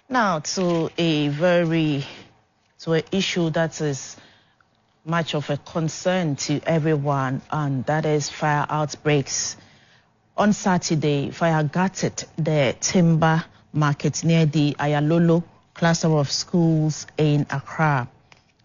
Now to an issue that is much of a concern to everyone, and that is fire outbreaks. On Saturday, fire gutted the timber market near the Ayalolo cluster of schools in Accra.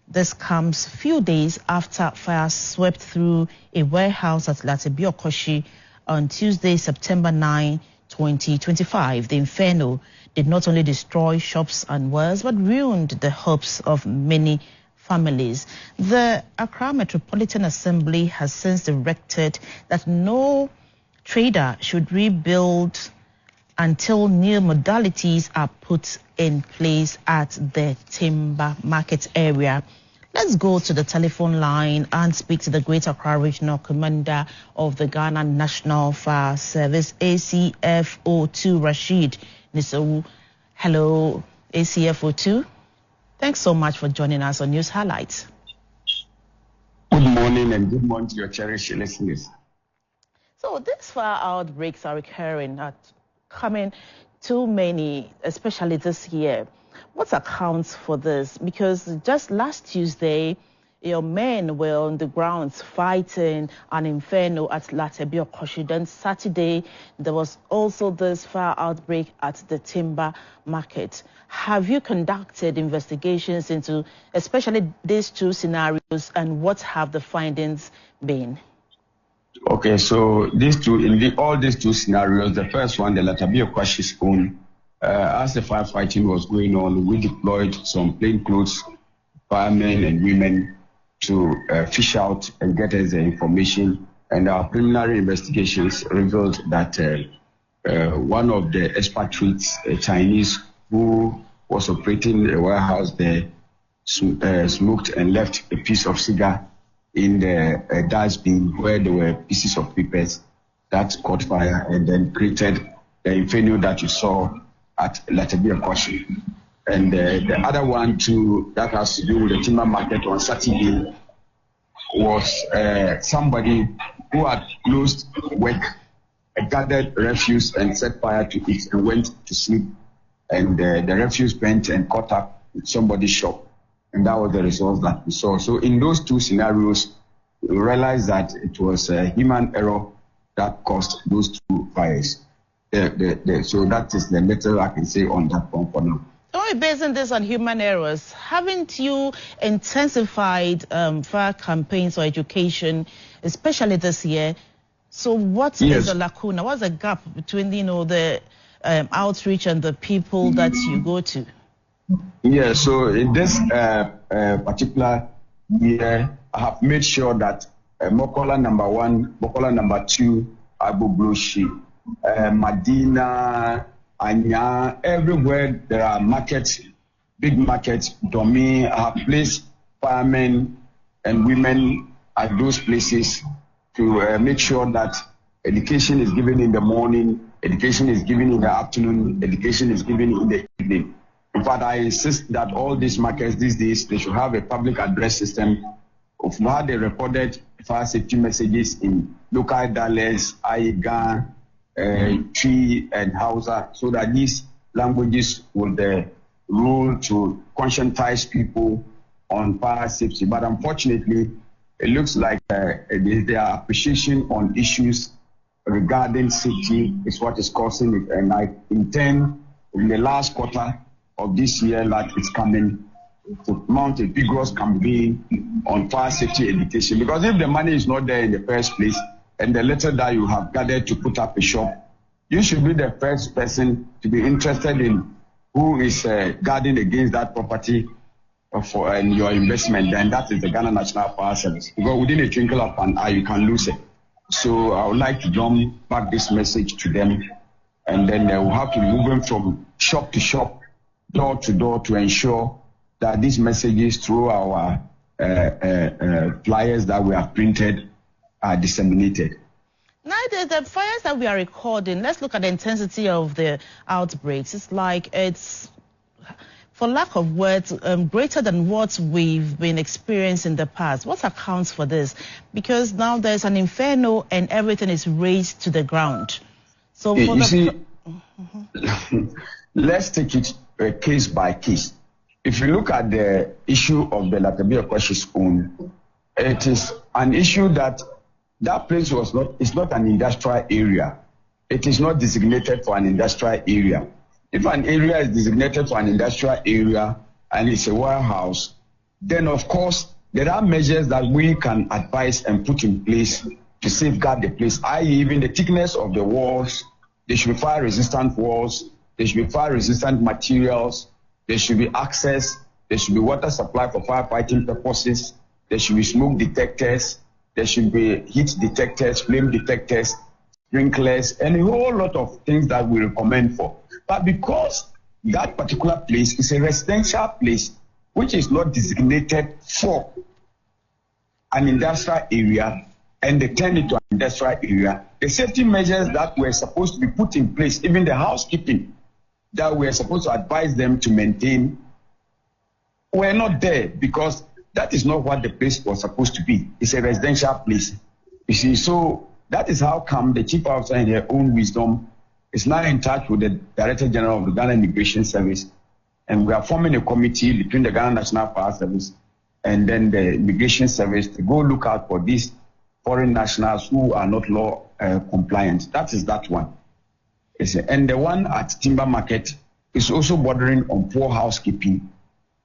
This comes few days after fire swept through a warehouse at Larterbiokorshie on Tuesday, September 9, 2025. The inferno did not only destroy shops and wares, but ruined the hopes of many families. The Accra Metropolitan Assembly has since directed that no trader should rebuild until new modalities are put in place at the timber market area. Let's go to the telephone line and speak to the Greater Accra Regional Commander of the Ghana National Fire Service, ACFO2, Rashid Nisawu. Hello, ACFO2. Thanks so much for joining us on News Highlights. Good morning and good morning to your cherished listeners. So these fire outbreaks are recurring, coming too many, especially this year. What accounts for this? Because just last Tuesday, your men were on the grounds fighting an inferno at Larterbiokorshie. Then Saturday, there was also this fire outbreak at the timber market. Have you conducted investigations into especially these two scenarios, and what have the findings been? Okay, so all these two scenarios, the first one, the Larterbiokorshie school, as the firefighting was going on, we deployed some plainclothes firemen and women to fish out and get us the information. And our preliminary investigations revealed that one of the expatriates, a Chinese who was operating a warehouse there, smoked and left a piece of cigar in the dustbin where there were pieces of papers that caught fire and then created the inferno that you saw at Larterbiokorshie. And the other one too that has to do with the timber market on Saturday was somebody who had closed work, gathered refuse and set fire to it and went to sleep. And the refuse bent and caught up with somebody's shop. And that was the results that we saw. So in those two scenarios, we realized that it was a human error that caused those two fires. So that is the little I can say on that one for now. Only basing this on human errors, haven't you intensified fire campaigns or education, especially this year? So what is the lacuna? What's the gap between the outreach and the people that you go to? Yeah, so in this particular year, I have made sure that Mokola number 1, Mokola number 2, Agbogbloshie, Madina, Anya, everywhere there are markets, big markets, Domi, I have placed firemen and women at those places to make sure that education is given in the morning, education is given in the afternoon, education is given in the evening. In fact, I insist that all these markets these days, they should have a public address system of how they recorded fire safety messages in local dialects, Aiga, Tree, and Hausa, so that these languages will rule to conscientize people on fire safety. But unfortunately, it looks like their appreciation on issues regarding safety is what is causing it. And I intend in the last quarter of this year that it's coming to mount a vigorous campaign on fire safety education, because if the money is not there in the first place and the little that you have gathered to put up a shop, you should be the first person to be interested in who is guarding against that property for your investment. Then that is the Ghana National Fire Service, because within a twinkle of an eye you can lose it. So I would like to drum back this message to them, and then we'll have to move them from shop to shop, door to door, to ensure that these messages through our flyers that we have printed are disseminated. Now, the fires that we are recording, let's look at the intensity of the outbreaks. It's like it's, for lack of words, greater than what we've been experiencing in the past. What accounts for this? Because now there's an inferno and everything is razed to the ground. So let's take it case by case. If you look at the issue of the Larterbiokorshie school, it is an issue that place it's not an industrial area. It is not designated for an industrial area. If an area is designated for an industrial area and it's a warehouse, then of course there are measures that we can advise and put in place to safeguard the place, i.e. even the thickness of the walls. There should be fire-resistant walls, there should be fire-resistant materials, there should be access, there should be water supply for firefighting purposes, there should be smoke detectors, there should be heat detectors, flame detectors, sprinklers, and a whole lot of things that we recommend for. But because that particular place is a residential place, which is not designated for an industrial area, and they turn it to an industrial area, the safety measures that were supposed to be put in place, even the housekeeping that we are supposed to advise them to maintain, were not there, because that is not what the place was supposed to be. It's a residential place. You see, so that is how come the chief officer, in her own wisdom, is now in touch with the Director General of the Ghana Immigration Service, and we are forming a committee between the Ghana National Fire Service and then the Immigration Service to go look out for these foreign nationals who are not law compliant. That is that one. And the one at Timber Market is also bordering on poor housekeeping,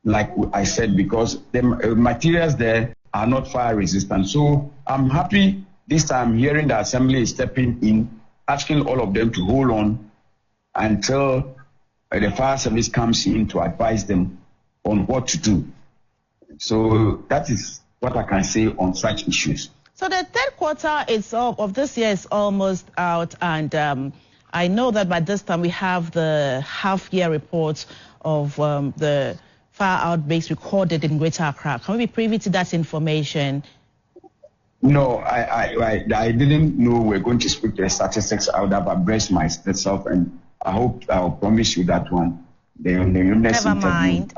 like I said, because the materials there are not fire resistant. So I'm happy this time hearing the Assembly is stepping in, asking all of them to hold on until the fire service comes in to advise them on what to do. So that is what I can say on such issues. So the third quarter of this year is almost out, and I know that by this time we have the half-year report of the fire outbreaks recorded in Greater Accra. Can we be privy to that information? No, I didn't know we're going to speak to the statistics. I would have abreast myself, and I hope I'll promise you that one. Never mind.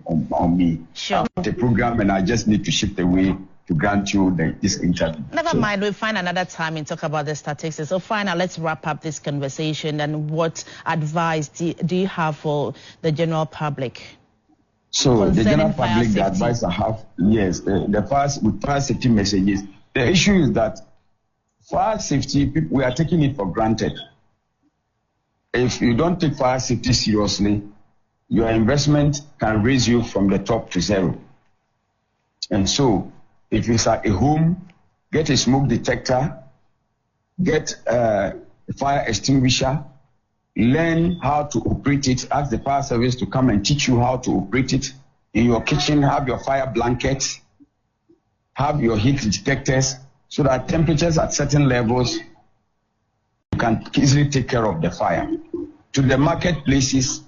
On me. Sure. The program, and I just need to shift away to grant you this interview. Never mind, we'll find another time and talk about the statistics. So finally, let's wrap up this conversation. And what advice do you have for the general public? So the general public, the advice I have, yes, with fire safety messages. The issue is that fire safety, we are taking it for granted. If you don't take fire safety seriously, your investment can raise you from the top to zero. And so, if it's at a home, get a smoke detector, get a fire extinguisher, learn how to operate it, ask the fire service to come and teach you how to operate it. In your kitchen, have your fire blankets, have your heat detectors, so that temperatures at certain levels, you can easily take care of the fire. To the marketplaces,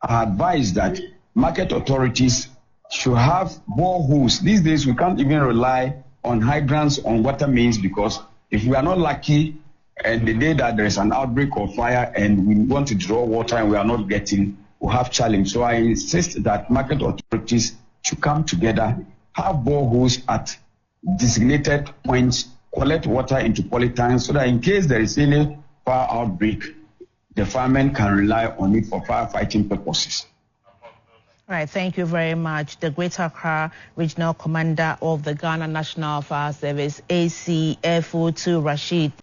I advise that market authorities should have boreholes. These days, we can't even rely on hydrants, on water mains, because if we are not lucky, and the day that there is an outbreak of fire and we want to draw water and we are not getting, we'll have challenge. So I insist that market authorities should come together, have boreholes at designated points, collect water into polytanks, so that in case there is any fire outbreak, the firemen can rely on it for firefighting purposes. All right, thank you very much. The Greater Accra Regional Commander of the Ghana National Fire Service, ACFO2 Rashid.